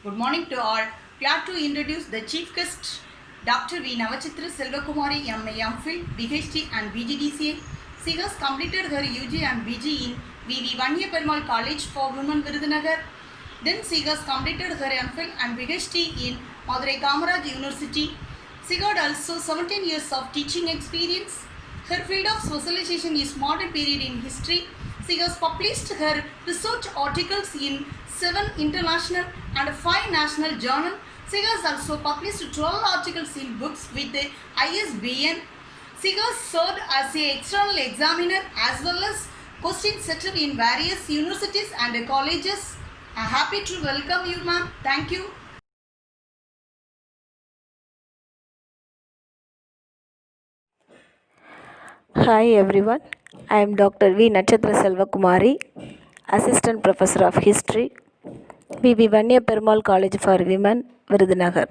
Good morning to all. Glad to introduce the chief guest, Dr. V. Navachitra Selvakumari, MA MPhil, PhD and BGDCA. She has completed her UG and BG in VV Vanya Perumal College for Women Virudhunagar. Then she has completed her MPhil and PhD in Madurai Kamaraj University. She got also 17 years of teaching experience. Her field of specialization is modern period in history. She has published her research articles in 7 international and 5 national journals. She has also published 12 articles in books with the ISBN. She has served as an external examiner as well as question setter in various universities and colleges. I am happy to welcome you, ma'am. Thank you. Hi everyone, I am Dr. V. Nachatra Selvakumari, Assistant Professor of History, VV Vanya Perumal College for Women, Virudhunagar.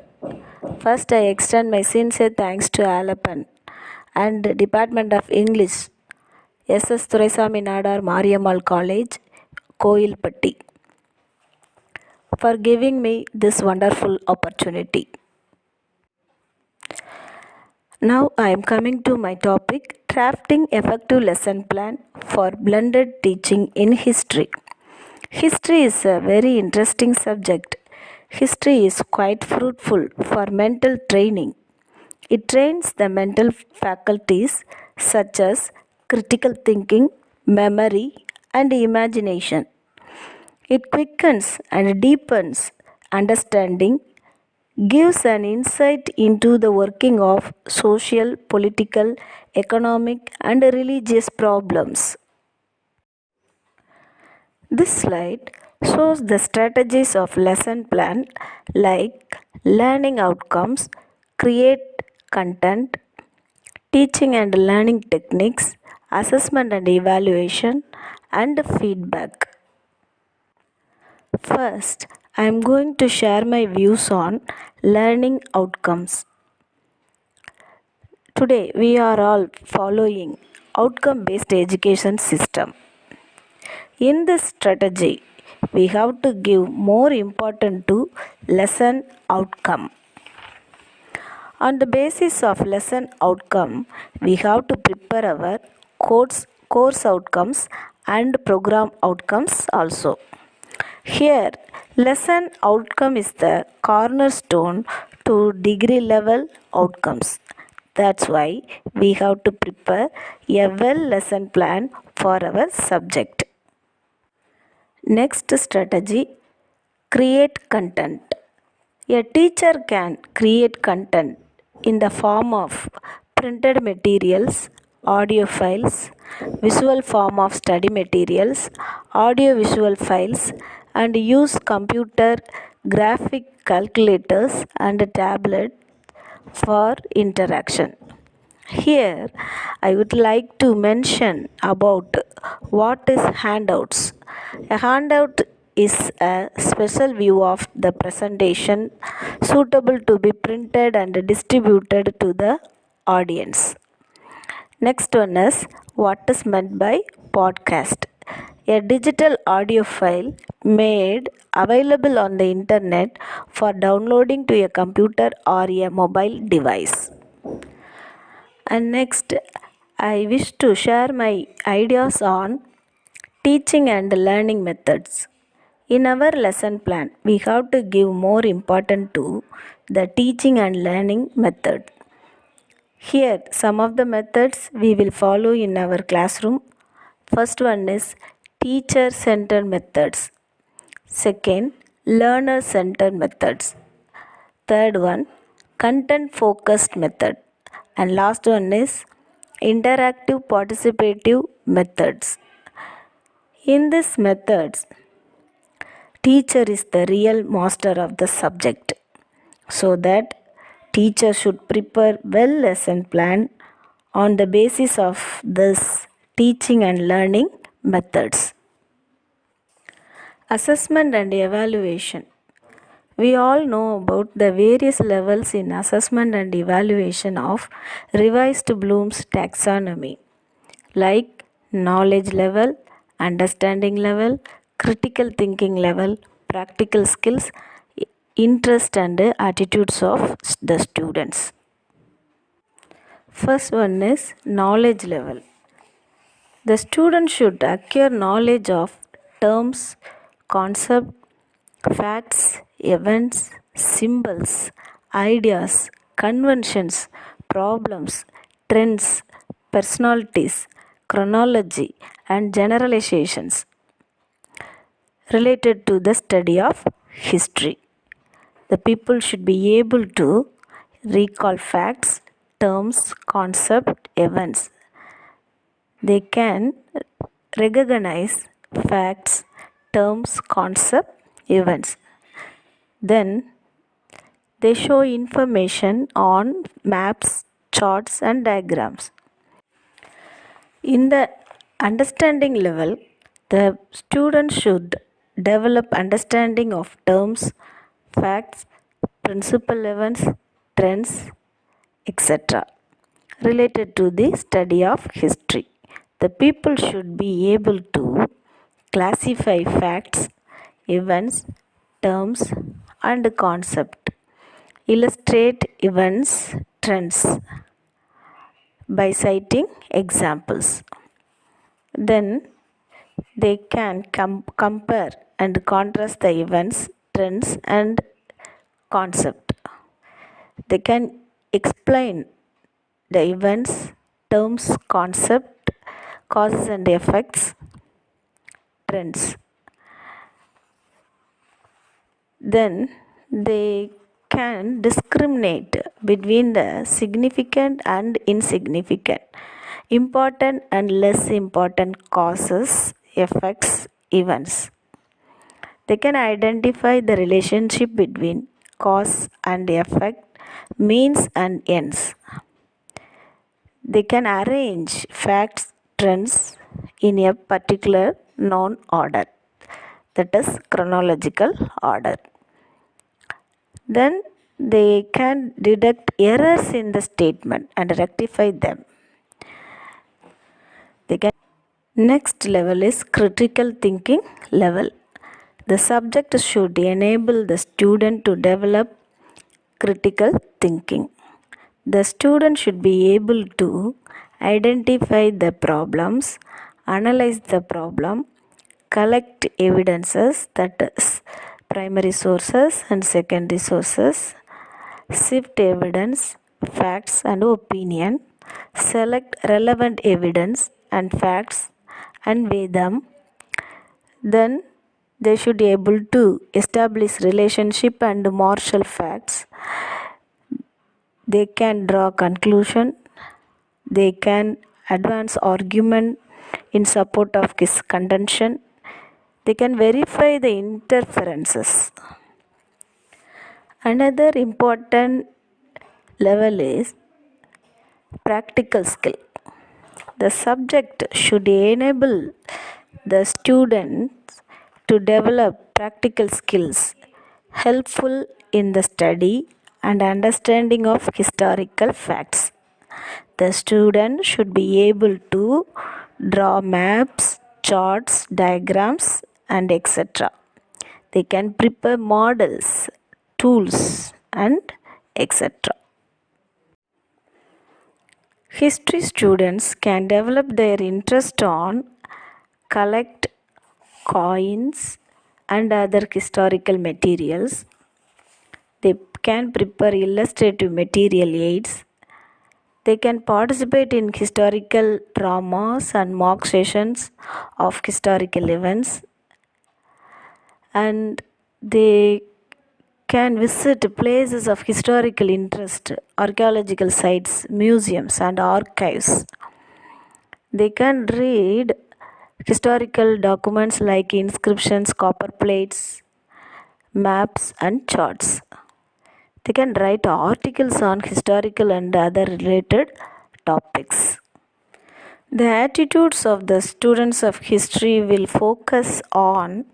First, I extend my sincere thanks to Alapan and Department of English, SS Thuraisamy Nadar Mariammal College, Koilpatti, for giving me this wonderful opportunity. Now I am coming to my topic, drafting effective lesson plan for blended teaching in history. History is a very interesting subject. History is quite fruitful for mental training. It trains the mental faculties such as critical thinking, memory, and imagination. It quickens and deepens understanding, gives an insight into the working of social, political, economic, and religious problems. This slide shows the strategies of lesson plan like learning outcomes, create content, teaching and learning techniques, assessment and evaluation, and feedback. First, I am going to share my views on learning outcomes. Today, we are all following outcome based education system. In this strategy, we have to give more importance to lesson outcome. On the basis of lesson outcome, we have to prepare our course outcomes and program outcomes also. Here, lesson outcome is the cornerstone to degree level outcomes. That's why we have to prepare a well lesson plan for our subject. Next strategy, create content. A teacher can create content in the form of printed materials, audio files, visual form of study materials, audio visual files, and use computer graphic calculators and tablet for interaction. Here, I would like to mention about what is handouts. A handout is a special view of the presentation suitable to be printed and distributed to the audience. Next one is what is meant by podcast. A digital audio file made available on the internet for downloading to a computer or a mobile device. And next, I wish to share my ideas on teaching and learning methods. In our lesson plan, we have to give more importance to the teaching and learning method. Here, some of the methods we will follow in our classroom. First one is teacher centered methods. Second, learner centered methods. Third one, content focused method. And last one is interactive participative methods. In these methods, teacher is the real master of the subject. So that teacher should prepare well lesson plan on the basis of this teaching and learning methods. Assessment and evaluation. We all know about the various levels in assessment and evaluation of revised Bloom's taxonomy, like knowledge level, understanding level, critical thinking level, practical skills, interest and attitudes of the students. First one is knowledge level. The student should acquire knowledge of terms, concepts, facts, events, symbols, ideas, conventions, problems, trends, personalities, chronology, and generalizations related to the study of history. The people should be able to recall facts, terms, concepts, events. They can recognize facts, terms, concepts, events. Then they show information on maps, charts, and diagrams. In the understanding level, the student should develop understanding of terms, facts, principal events, trends, etc. related to the study of history. The people should be able to classify facts, events, terms, and concepts, illustrate events, trends by citing examples. Then they can compare and contrast the events, trends, and concept. They can explain the events, terms, concept, causes and effects, trends. Then they can discriminate between the significant and insignificant, important and less important causes, effects, events. They can identify the relationship between cause and effect, means and ends. They can arrange facts, trends in a particular known order, that is chronological order. Then they can detect errors in the statement and rectify them. They can. Next level is critical thinking level. The subject should enable the student to develop critical thinking. The student should be able to identify the problems, analyze the problem, collect evidences, that is primary sources and secondary sources, sift evidence, facts and opinion, select relevant evidence and facts and weigh them. Then they should be able to establish relationship and marshal facts. They can draw conclusion. They can advance argument in support of his contention. They can verify the interferences. Another important level is practical skill. The subject should enable the students to develop practical skills helpful in the study and understanding of historical facts. The student should be able to draw maps, charts, diagrams, and etc. They can prepare models, tools, and etc. History students can develop their interest on collect coins and other historical materials. They can prepare illustrative material aids. They can participate in historical dramas and mock sessions of historical events, and they can visit places of historical interest, archaeological sites, museums, and archives. They can read historical documents like inscriptions, copper plates, maps, and charts. They can write articles on historical and other related topics. The attitudes of the students of history will focus on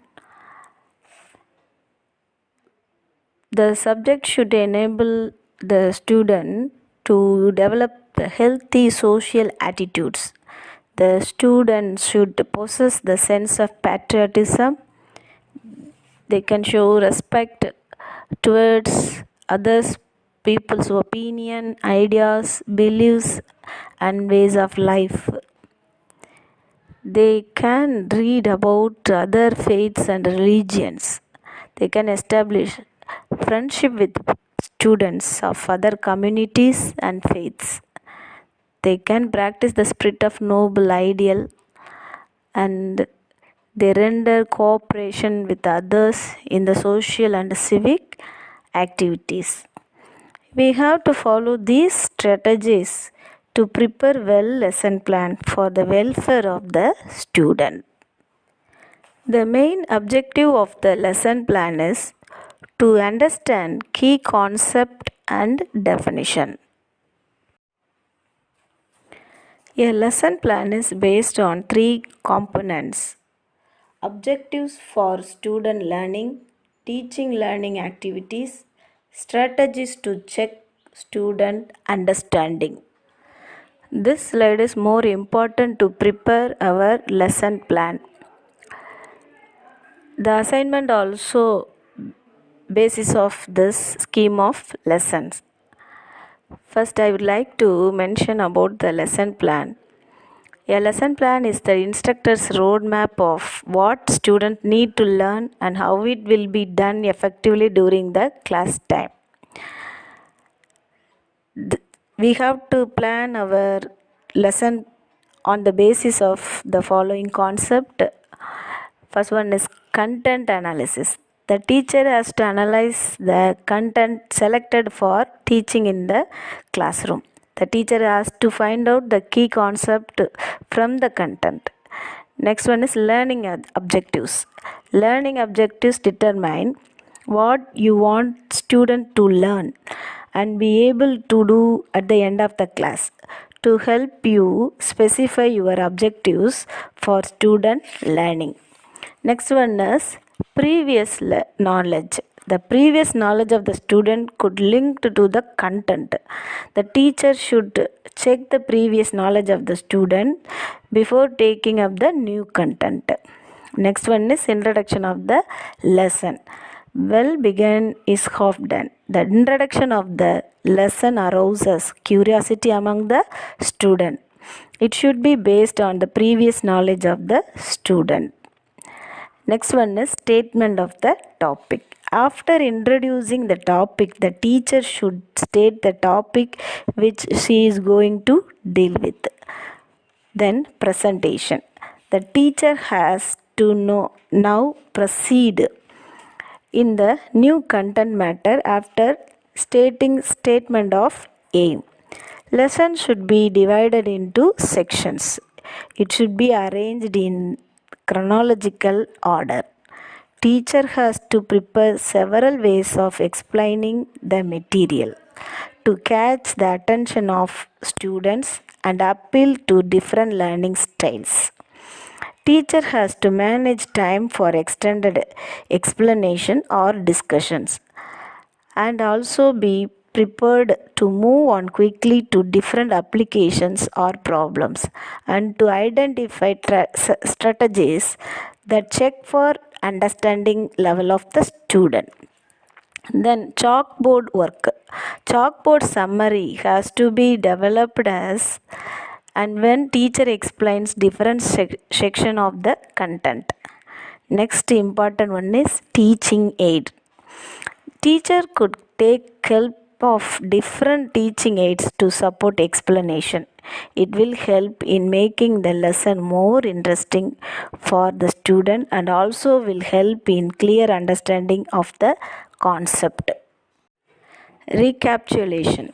the subject should enable the student to develop the healthy social attitudes. The student should possess the sense of patriotism. They can show respect towards others people's opinion, ideas, beliefs, and ways of life. They can read about other faiths and religions. They can establish friendship with students of other communities and faiths. They can practice the spirit of noble ideal, and they render cooperation with others in the social and civic activities. We have to follow these strategies to prepare well lesson plan for the welfare of the student. The main objective of the lesson plan is to understand key concept and definition. A lesson plan is based on three components: objectives for student learning, teaching learning activities, strategies to check student understanding. This slide is more important to prepare our lesson plan. The assignment also basis of this scheme of lessons. First, I would like to mention about the lesson plan. A lesson plan is the instructor's roadmap of what students need to learn and how it will be done effectively during the class time. We have to plan our lesson on the basis of the following concept. First one is content analysis. The teacher has to analyze the content selected for teaching in the classroom. The teacher has to find out the key concept from the content. Next one is learning objectives. Learning objectives determine what you want student to learn and be able to do at the end of the class. To help you specify your objectives for student learning. Next one is previous knowledge. The previous knowledge of the student could link to the content. The teacher should check the previous knowledge of the student before taking up the new content. Next one is introduction of the lesson. Well begun is half done. The introduction of the lesson arouses curiosity among the student. It should be based on the previous knowledge of the student. Next one is statement of the topic. After introducing the topic, the teacher should state the topic which she is going to deal with. Then presentation. The teacher has to now proceed in the new content matter after stating statement of aim. Lesson should be divided into sections. It should be arranged in chronological order. Teacher has to prepare several ways of explaining the material to catch the attention of students and appeal to different learning styles. Teacher has to manage time for extended explanation or discussions and also be prepared to move on quickly to different applications or problems and to identify strategies that check for understanding level of the student. Then chalkboard work. Chalkboard summary has to be developed as and when teacher explains different section of the content. Next important one is teaching aid. Teacher could take help of different teaching aids to support explanation. It will help in making the lesson more interesting for the student and also will help in clear understanding of the concept. Recapitulation.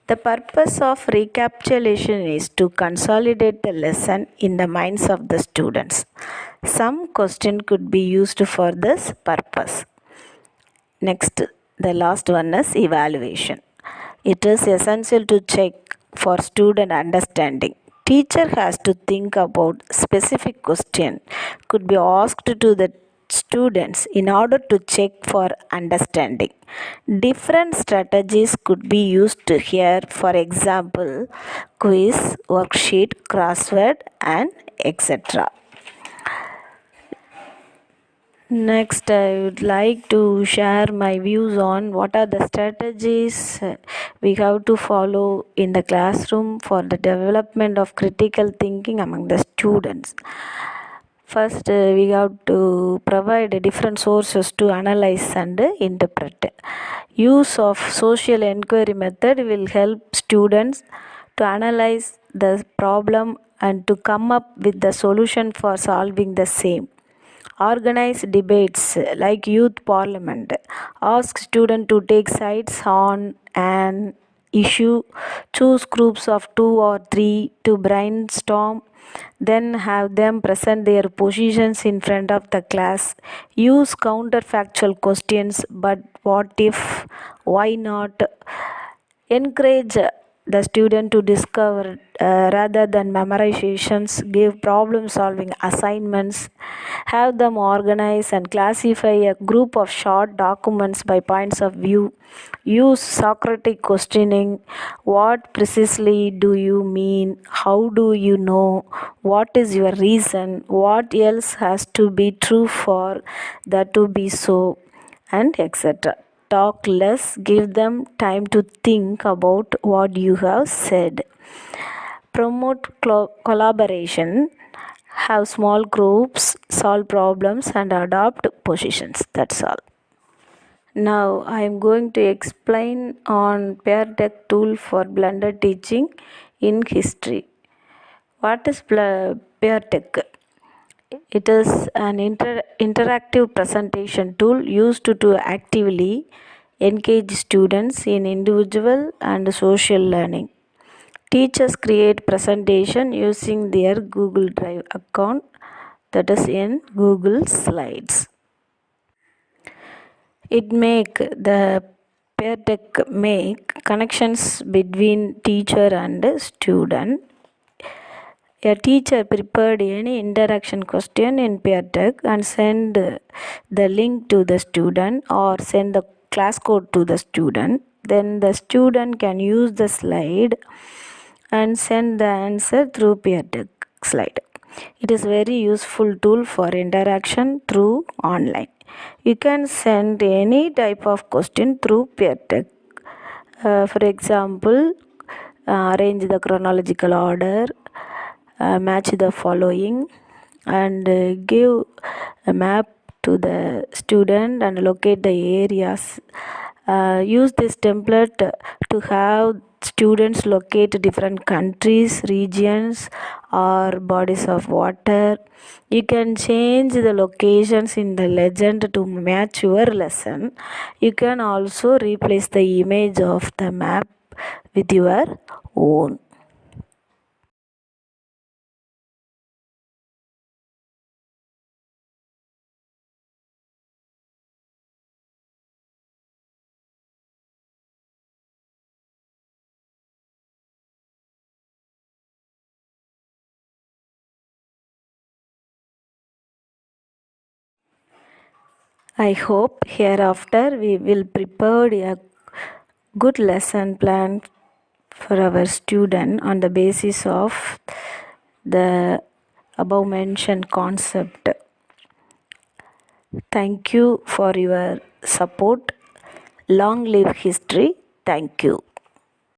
The purpose of recapitulation is to consolidate the lesson in the minds of the students. Some question could be used for this purpose. Next, the last one is evaluation. It is essential to check for student understanding. Teacher has to think about specific question could be asked to the students in order to check for understanding. Different strategies could be used here, for example, quiz, worksheet, crossword, and etc. Next, I would like to share my views on what are the strategies we have to follow in the classroom for the development of critical thinking among the students. First, we have to provide different sources to analyze and interpret. Use of social inquiry method will help students to analyze the problem and to come up with the solution for solving the same. Organize debates like youth parliament. Ask students to take sides on an issue. Choose groups of 2 or 3 to brainstorm. Then have them present their positions in front of the class. Use counterfactual questions, but what if, why not? Encourage the student to discover rather than memorizations. Give problem solving assignments. Have them organize and classify a group of short documents by points of view. Use Socratic questioning. What precisely do you mean? How do you know? What is your reason? What else has to be true for that to be so? And etc. Talk less, give them time to think about what you have said. Promote collaboration, have small groups, solve problems, and adopt positions. That's all. Now I am going to explain on Pear Deck tool for blended teaching in history. What is Pear Deck? It is an interactive presentation tool used to actively engage students in individual and social learning. Teachers create presentation using their Google Drive account, that is in Google Slides. It the Pear Deck make connections between teacher and student. A teacher prepared any interaction question in Pear Deck and send the link to the student or send the class code to the student. Then the student can use the slide and send the answer through Pear Deck slide. It is very useful tool for interaction through online. You can send any type of question through Pear Deck. For example, arrange the chronological order, match the following, and give a map to the student and locate the areas. Use this template to have students locate different countries, regions, or bodies of water. You can change the locations in the legend to match your lesson. You can also replace the image of the map with your own. I hope hereafter we will prepare a good lesson plan for our student on the basis of the above mentioned concept. Thank you for your support. Long live history. Thank you.